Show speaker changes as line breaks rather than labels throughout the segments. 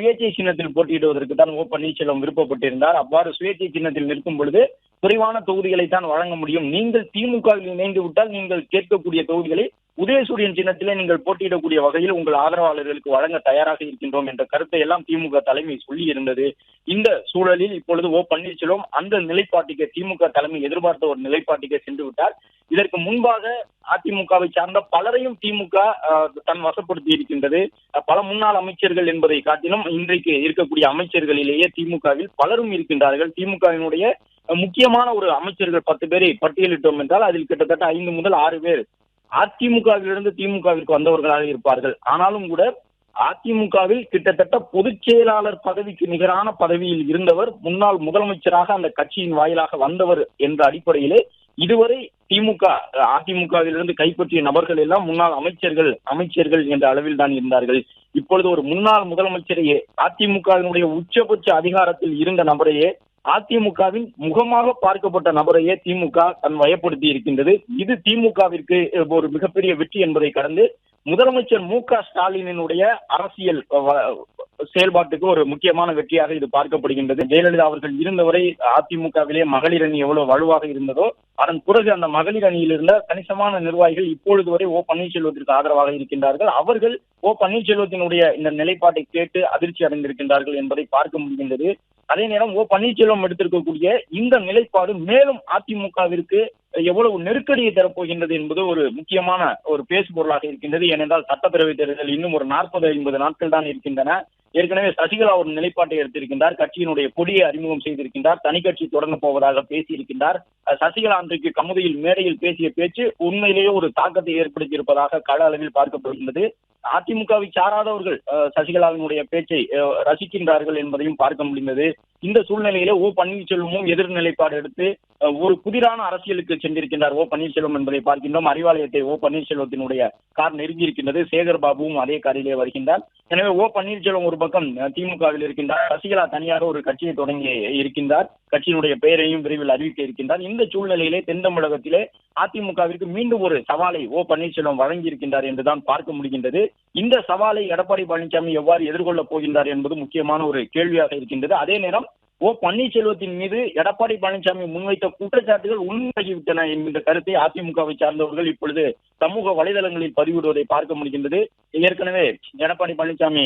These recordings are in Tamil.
சுயேட்சை சின்னத்தில் போட்டியிடுவதற்கு தான் ஓ பன்னீர்செல்வம் விருப்பப்பட்டிருந்தார். அவ்வாறு சுயேட்சை சின்னத்தில் நிற்கும் பொழுது குறைவான தொகுதிகளை தான் வழங்க முடியும். நீங்கள் திமுகவில் இணைந்து விட்டால் நீங்கள் கேட்கக்கூடிய தொகுதிகளை உதயசூரியன் சின்னத்திலே நீங்கள் போட்டியிடக்கூடிய வகையில் உங்கள் ஆதரவாளர்களுக்கு வழங்க தயாராக இருக்கின்றோம் என்ற கருத்தை எல்லாம் திமுக தலைமை சொல்லி இருந்தது. இந்த சூழலில் இப்பொழுது ஓ பன்னீர்செல்வம் அந்த நிலைப்பாட்டுக்கு திமுக தலைமை எதிர்பார்த்த ஒரு நிலைப்பாட்டுக்கு சென்று விட்டார். இதற்கு முன்பாக அதிமுகவை சார்ந்த பலரையும் திமுக தன் வசப்படுத்தி இருக்கின்றது. பல முன்னாள் அமைச்சர்கள் என்பதை காட்டிலும் இன்றைக்கு இருக்கக்கூடிய அமைச்சர்களிலேயே திமுகவில் பலரும் இருக்கின்றார்கள். திமுகவினுடைய முக்கியமான ஒரு அமைச்சர்கள் 10 பேரை பட்டியலிட்டோம் என்றால் அதில் கிட்டத்தட்ட 5 முதல் 6 பேர் அதிமுகவிலிருந்து திமுகவிற்கு வந்தவர்களாக இருப்பார்கள். ஆனாலும் கூட அதிமுகவில் கிட்டத்தட்ட பொதுச் செயலாளர் பதவிக்கு நிகரான பதவியில் இருந்தவர், முன்னாள் முதலமைச்சராக அந்த கட்சியின் வாயிலாக வந்தவர் என்ற அடிப்படையிலே இதுவரை அதிமுகவிலிருந்து கைப்பற்றிய நபர்கள் எல்லாம் முன்னாள் அமைச்சர்கள் என்ற அளவில் தான் இருந்தார்கள். இப்பொழுது ஒரு முன்னாள் முதலமைச்சரையே, அதிமுகவினுடைய உச்சபட்ச அதிகாரத்தில் இருந்த நபரையே, அதிமுகவின் முகமாக பார்க்கப்பட்ட நபரையே திமுக தன் வயப்படுத்தி இருக்கின்றது. இது திமுகவிற்கு ஒரு மிகப்பெரிய வெற்றி என்பதை கடந்து முதலமைச்சர் மு.க.ஸ்டாலினுடைய அரசியல் செயல்பாட்டுக்கு ஒரு முக்கியமான வெற்றியாக இது பார்க்கப்படுகின்றது. ஜெயலலிதா அவர்கள் இருந்தவரை அதிமுகவிலே மகளிர் அணி எவ்வளவு வலுவாக இருந்ததோ அதன் பிறகு அந்த மகளிர் அணியில் இருந்த கணிசமான நிர்வாகிகள் இப்பொழுது வரை ஓ பன்னீர்செல்வத்திற்கு ஆதரவாக இருக்கின்றார்கள். அவர்கள் ஓ பன்னீர்செல்வத்தினுடைய இந்த நிலைப்பாட்டை கேட்டு அதிர்ச்சி அடைந்திருக்கின்றார்கள் என்பதை பார்க்க முடிகின்றது. அதே நேரம் ஓ பன்னீர்செல்வம் எடுத்திருக்கக்கூடிய இந்த நிலைப்பாடு மேலும் அதிமுகவிற்கு எவ்வளவு நெருக்கடியை தரப்போகின்றது என்பது ஒரு முக்கியமான ஒரு பேசு பொருளாக இருக்கின்றது. ஏனென்றால் சட்டப்பேரவை தேர்தல் இன்னும் ஒரு 40-50 நாட்கள் தான் இருக்கின்றன. ஏற்கனவே சசிகலா ஒரு நிலைப்பாட்டை எடுத்திருக்கின்றார். கட்சியினுடைய கொடியை அறிமுகம் செய்திருக்கின்றார். தனி கட்சி தொடங்க போவதாக பேசியிருக்கின்றார். சசிகலா அன்றைக்கு கமுதியில் மேடையில் பேசிய பேச்சு உண்மையிலேயே ஒரு தாக்கத்தை ஏற்படுத்தி இருப்பதாக கள அளவில் பார்க்கப்படுகின்றது. அதிமுகவை சாராதவர்கள் சசிகலாவினுடைய பேச்சை ரசிக்கின்றார்கள் என்பதையும் பார்க்க முடிந்தது. இந்த சூழ்நிலையில ஓ பன்னீர்செல்வமும் எதிர்நிலைப்பாடு எடுத்து ஒரு புதிரான அரசியலுக்கு சென்றிருக்கின்றார் ஓ பன்னீர்செல்வம் என்பதை பார்க்கின்றோம். அறிவாலயத்தை ஓ பன்னீர்செல்வத்தினுடைய கார் நெருங்கி இருக்கின்றது. சேகர் பாபுவும் அதே காரிலே வருகின்றார். எனவே ஓ பன்னீர்செல்வம் ஒரு பக்கம் திமுகவில் இருக்கின்றார். சசிகலா தனியாக ஒரு கட்சியை தொடங்கி இருக்கின்றார். கட்சியினுடைய பெயரையும் விரைவில் அறிவிக்க இருக்கின்றார். இந்த சூழ்நிலையிலே தென் தமிழகத்திலே அதிமுகவிற்கு மீண்டும் ஒரு சவாலை ஓ பன்னீர்செல்வம் வழங்கி இருக்கின்றார் என்றுதான் பார்க்க முடிகின்றது. இந்த சவாலை எடப்பாடி பழனிசாமி எவ்வாறு எதிர்கொள்ளப் போகின்றார் என்பது முக்கியமான ஒரு கேள்வியாக இருக்கின்றது. அதே நேரம் ஓ பன்னீர்செல்வத்தின் மீது எடப்பாடி பழனிசாமி முன்வைத்த குற்றச்சாட்டுகள் உண்மையாகிவிட்டன என்கின்ற கருத்தை அதிமுகவை சார்ந்தவர்கள் இப்பொழுது சமூக வலைதளங்களில் பதிவிடுவதை பார்க்க முடிகின்றது. ஏற்கனவே எடப்பாடி பழனிசாமி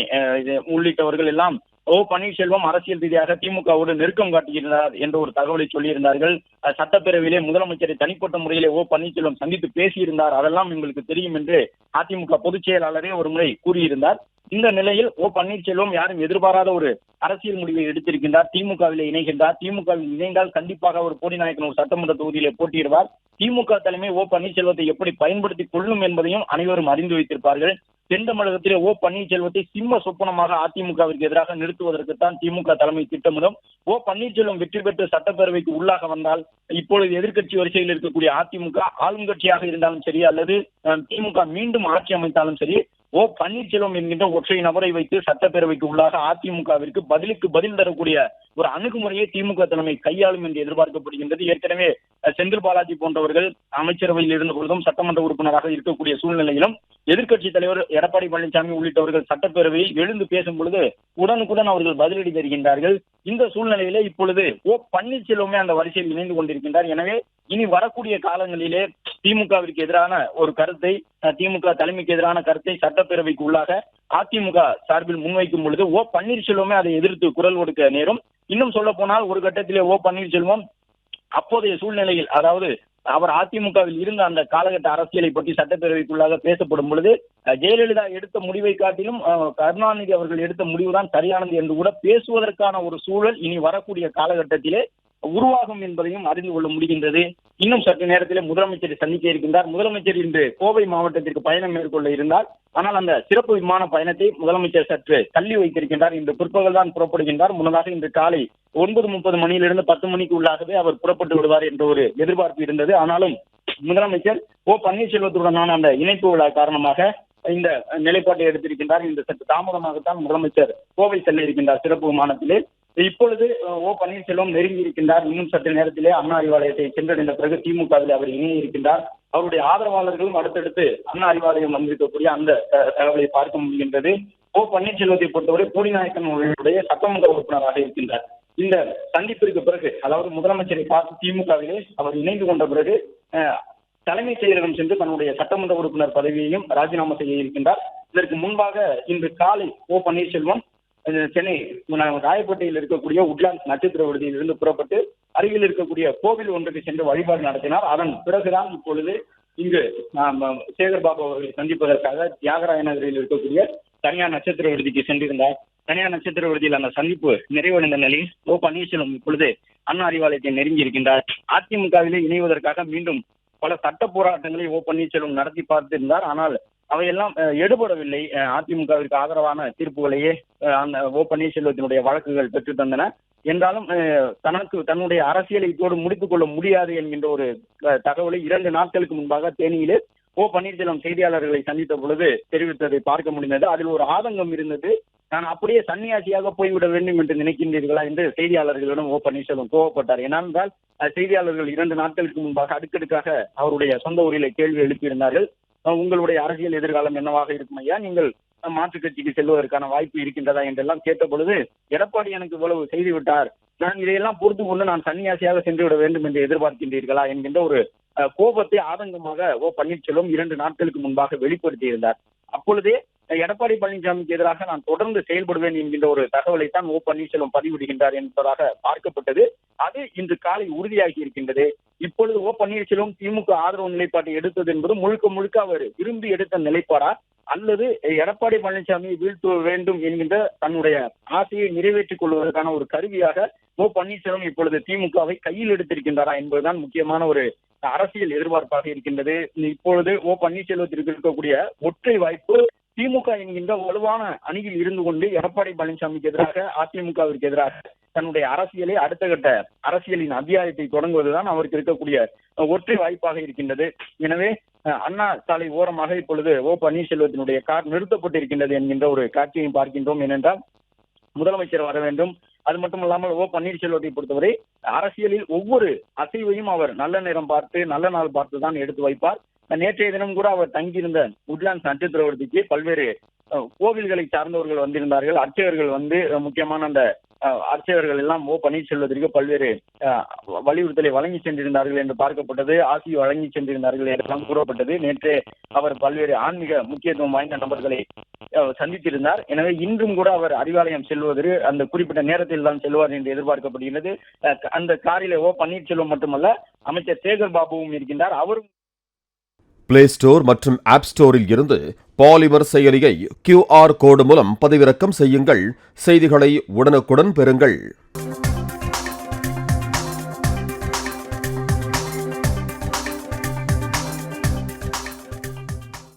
உள்ளிட்டவர்கள் எல்லாம் ஓ பன்னீர்செல்வம் அரசியல் ரீதியாக திமுகவோடு நெருக்கம் காட்டுகிறார் என்ற ஒரு தகவலை சொல்லியிருந்தார்கள். சட்டப்பேரவையிலே முதலமைச்சரை தனிப்பட்ட முறையிலே ஓ பன்னீர்செல்வம் சந்தித்து பேசியிருந்தார். அதெல்லாம் எங்களுக்கு தெரியும் என்று அதிமுக பொதுச் செயலாளரே ஒரு முறை கூறியிருந்தார். இந்த நிலையில் ஓ பன்னீர்செல்வம் யாரும் எதிர்பாராத ஒரு அரசியல் முடிவை எடுத்திருக்கின்றார். திமுகவில் இணைகின்றார். திமுகவில் இணைந்தால் கண்டிப்பாக ஒரு போடிநாயக்கன் ஒரு சட்டமன்ற தொகுதியிலே போட்டியிடுவார். திமுக தலைமை ஓ பன்னீர்செல்வத்தை எப்படி பயன்படுத்திக் கொள்ளும் என்பதையும் அனைவரும் அறிந்து வைத்திருப்பார்கள். தென் தமிழகத்திலே ஓ பன்னீர்செல்வத்தை சிம்ம சொப்பனமாக அதிமுகவிற்கு எதிராக நிறுத்துவதற்குத்தான் திமுக தலைமை திட்டமிடும். ஓ பன்னீர்செல்வம் வெற்றி பெற்று சட்டப்பேரவைக்கு உள்ளாக வந்தால் இப்பொழுது எதிர்க்கட்சி வரிசையில் இருக்கக்கூடிய அதிமுக ஆளும் கட்சியாக இருந்தாலும் சரி அல்லது திமுக மீண்டும் ஆட்சி அமைத்தாலும் சரி ஓ பன்னீர்செல்வம் என்கின்ற ஒற்றை நபரை வைத்து சட்டப்பேரவைக்கு உள்ளாக அதிமுகவிற்கு பதிலுக்கு பதில் தரக்கூடிய ஒரு அணுகுமுறையை திமுக தலைமை கையாளும் என்று எதிர்பார்க்கப்படுகின்றது. ஏற்கனவே செந்தில் பாலாஜி போன்றவர்கள் அமைச்சரவையில் இருந்த பொழுதும் சட்டமன்ற உறுப்பினராக இருக்கக்கூடிய சூழ்நிலையிலும் எதிர்க்கட்சி தலைவர் எடப்பாடி பழனிசாமி உள்ளிட்டவர்கள் சட்டப்பேரவையில் எழுந்து பேசும் பொழுது உடனுக்குடன் அவர்கள் பதிலடி தருகின்றார்கள். இந்த சூழ்நிலையிலே இப்பொழுது ஓ பன்னீர்செல்வமே அந்த வரிசையில் இணைந்து கொண்டிருக்கின்றார். எனவே இனி வரக்கூடிய காலங்களிலே திமுகவிற்கு எதிரான ஒரு கருத்தை, திமுக தலைமைக்கு எதிரான கருத்தை சட்டப்பேரவைக்கு உள்ளாக அதிமுக சார்பில் முன்வைக்கும் பொழுது ஓ பன்னீர்செல்வமே அதை எதிர்த்து குரல் கொடுக்க நேரும். இன்னும் சொல்ல போனால் ஒரு கட்டத்திலே ஓ பன்னீர்செல்வம் அப்போதைய சூழ்நிலையில், அதாவது அவர் அதிமுகவில் இருந்த அந்த காலகட்ட அரசியலை பற்றி சட்டப்பேரவைக்குள்ளாக பேசப்படும் பொழுது ஜெயலலிதா எடுத்த முடிவை காட்டிலும் கருணாநிதி அவர்கள் எடுத்த முடிவுதான் சரியானது என்று கூட பேசுவதற்கான ஒரு சூழல் இனி வரக்கூடிய காலகட்டத்திலே உருவாகும் என்பதையும் அறிந்து கொள்ள முடிகின்றது. இன்னும் சற்று நேரத்திலே முதலமைச்சரை சந்திக்க இருக்கின்றார். முதலமைச்சர் இன்று கோவை மாவட்டத்திற்கு பயணம் மேற்கொள்ள இருந்தார். ஆனால் அந்த சிறப்பு விமான பயணத்தை முதலமைச்சர் சற்று தள்ளி வைத்திருக்கின்றார். இன்று பிற்பகல் தான் புறப்படுகின்றார். முன்னதாக இன்று காலை 9:30 மணியிலிருந்து 10 மணிக்கு உள்ளாகவே அவர் புறப்பட்டு விடுவார் என்ற ஒரு எதிர்பார்ப்பு இருந்தது. ஆனாலும் முதலமைச்சர் ஓ பன்னீர்செல்வத்துடனான அந்த இணைப்பு விழா காரணமாக இந்த நிலைப்பாட்டை எடுத்திருக்கின்றார். இந்த சற்று தாமதமாகத்தான் முதலமைச்சர் கோவை செல்ல இருக்கின்றார் சிறப்பு விமானத்திலே. இப்பொழுது ஓ பன்னீர்செல்வம் நெருங்கி இருக்கின்றார். இன்னும் சற்று நேரத்திலே அண்ணா அறிவாலயத்தை சென்றடைந்த பிறகு திமுகவில் அவர் இணைய இருக்கின்றார். அவருடைய ஆதரவாளர்களும் அடுத்தடுத்து அண்ணா அறிவாலயம் வந்திருக்கக்கூடிய அந்த தகவலை பார்க்க முடிகின்றது. ஓ பன்னீர்செல்வத்தை பொறுத்தவரை போடிநாயக்கன் அவர்களுடைய சட்டமன்ற உறுப்பினராக இருக்கின்றார். இந்த சந்திப்பிற்கு பிறகு, அதாவது முதலமைச்சரை பார்த்து திமுகவிலே அவர் இணைந்து கொண்ட பிறகு தலைமைச் செயலகம் சென்று தன்னுடைய சட்டமன்ற உறுப்பினர் பதவியையும் ராஜினாமா செய்ய இருக்கின்றார். இதற்கு முன்பாக இன்று காலை ஓ பன்னீர்செல்வம் சென்னை ராயப்பேட்டையில் இருக்கக்கூடிய உட்லாண்ட்ஸ் நட்சத்திர விடுதியில் இருந்து புறப்பட்டு அருகில் இருக்கக்கூடிய கோவில் ஒன்றுக்கு சென்று வழிபாடு நடத்தினார். அதன் பிறகுதான் இப்பொழுது இங்கு சேகர்பாபு அவர்களை சந்திப்பதற்காக தியாகராய நகரில் இருக்கக்கூடிய தனியார் நட்சத்திர விடுதிக்கு சென்றிருந்தார். தனியார் நட்சத்திர விடுதியில் அந்த சந்திப்பு நிறைவடைந்த நிலையில் ஓ பன்னீர்செல்வம் இப்பொழுது அண்ணா அறிவாலயத்தை நெருங்கி இருக்கின்றார். அதிமுகவிலே இணைவதற்காக மீண்டும் பல சட்ட போராட்டங்களை ஓ பன்னீர்செல்வம் நடத்தி பார்த்திருந்தார். ஆனால் அவையெல்லாம் எடுபடவில்லை. அதிமுகவிற்கு ஆதரவான தீர்ப்புகளையே அந்த ஓ பன்னீர்செல்வத்தினுடைய வழக்குகள் பெற்று தந்தன. என்றாலும் தன்னுடைய அரசியலை இதோடு முடித்துக் கொள்ள முடியாது என்கின்ற ஒரு தகவலை 2 நாட்களுக்கு முன்பாக தேனியிலே ஓ பன்னீர்செல்வம் செய்தியாளர்களை சந்தித்த பொழுது தெரிவித்ததை பார்க்க முடிந்தது. அதில் ஒரு ஆதங்கம் இருந்தது. நான் அப்படியே சன்னியாசியாக போய்விட வேண்டும் என்று நினைக்கின்றீர்களா என்று செய்தியாளர்களிடம் ஓ பன்னீர்செல்வம் கோவப்பட்டார். ஏனென்றால் செய்தியாளர்கள் 2 நாட்களுக்கு முன்பாக அடுக்கடுக்காக அவருடைய சொந்த ஊரிலே கேள்வி எழுப்பியிருந்தார்கள். உங்களுடைய அரசியல் எதிர்காலம் என்னவாக இருக்கும் ஐயா, நீங்கள் மாற்றுக் கட்சிக்கு செல்வதற்கான வாய்ப்பு இருக்கின்றதா என்றெல்லாம் கேட்ட பொழுது, எடப்பாடி எனக்கு இவ்வளவு செய்து விட்டார், நான் இதையெல்லாம் பொறுத்து கொண்டு நான் சன்னியாசியாக சென்று விட வேண்டும் என்று எதிர்பார்க்கின்றீர்களா என்கின்ற ஒரு கோபத்தை ஆதங்கமாக ஓ பன்னீர்செல்வம் 2 நாட்களுக்கு முன்பாக வெளிப்படுத்தியிருந்தார். அப்பொழுதே எடப்பாடி பழனிசாமிக்கு எதிராக நான் தொடர்ந்து செயல்படுவேன் என்கின்ற ஒரு தகவலைத்தான் ஓ பன்னீர்செல்வம் பதிவிடுகின்றார் என்பதாக பார்க்கப்பட்டது. அது இன்று காலை உறுதியாகி இருக்கின்றது. இப்பொழுது ஓ பன்னீர்செல்வம் திமுக ஆதரவு நிலைப்பாட்டை எடுத்தது என்பது முழுக்க முழுக்க அவர் விரும்பி எடுத்த நிலைப்பாடா, அல்லது எடப்பாடி பழனிசாமியை வீழ்த்த வேண்டும் என்கின்ற தன்னுடைய ஆசையை நிறைவேற்றிக் கொள்வதற்கான ஒரு கருவியாக ஓ பன்னீர்செல்வம் இப்பொழுது திமுகவை கையில் எடுத்திருக்கின்றாரா என்பதுதான் முக்கியமான ஒரு அரசியல் எதிர்பார்ப்பாக இருக்கின்றது. இப்பொழுது ஓ பன்னீர்செல்வத்திற்கு இருக்கக்கூடிய ஒற்றை வாய்ப்பு திமுக என்கின்ற வலுவான அணியில் இருந்து கொண்டு எடப்பாடி பழனிசாமிக்கு எதிராக, அதிமுகவிற்கு எதிராக தன்னுடைய அரசியலை அடுத்த கட்ட அரசியலின் அத்தியாயத்தை தொடங்குவதுதான் அவருக்கு இருக்கக்கூடிய ஒற்றை வாய்ப்பாக இருக்கின்றது. எனவே அண்ணா சாலை ஓரமாக இப்பொழுது ஓ பன்னீர்செல்வத்தினுடைய கார் நிறுத்தப்பட்டிருக்கின்றது என்கின்ற ஒரு காட்சியையும் பார்க்கின்றோம். ஏனென்றால் முதலமைச்சர் வர வேண்டும். அது மட்டுமல்லாமல் ஓ பன்னீர்செல்வத்தை பொறுத்தவரை அரசியலில் ஒவ்வொரு அசைவையும் அவர் நல்ல நேரம் பார்த்து நல்ல நாள் பார்த்து தான் எடுத்து வைப்பார். நேற்றைய தினம் கூட அவர் தங்கியிருந்த உட்லாண்ட்ஸ் நட்சத்திர விடுதிக்கு பல்வேறு கோவில்களை சார்ந்தவர்கள் வந்திருந்தார்கள். அர்ச்சகர்கள் வந்து முக்கியமான அந்த அர்ச்சகர்கள் எல்லாம் ஓ பன்னீர்செல்வத்திற்கு பல்வேறு வலியுறுத்தலை வழங்கி சென்றிருந்தார்கள் என்று பார்க்கப்பட்டது. ஆசி வழங்கி சென்றிருந்தார்கள் என்றெல்லாம் கூறப்பட்டது. நேற்று அவர் பல்வேறு ஆன்மீக முக்கியத்துவம் வாய்ந்த நபர்களை சந்தித்திருந்தார். எனவே இன்றும் கூட அவர் அறிவாலயம் செல்வதற்கு அந்த குறிப்பிட்ட நேரத்தில் தான் செல்வார் என்று எதிர்பார்க்கப்படுகிறது. அந்த காரில் ஓ பன்னீர்செல்வம் மட்டுமல்ல, அமைச்சர் சேகர் பாபுவும் இருக்கின்றார். அவரும்
பிளே ஸ்டோர் மற்றும் ஆப் ஸ்டோரில் இருந்து பாலிமர் செயலியை QR கோடு மூலம் பதிவிறக்கம் செய்யுங்கள். செய்திகளை உடனுக்குடன் பெறுங்கள்.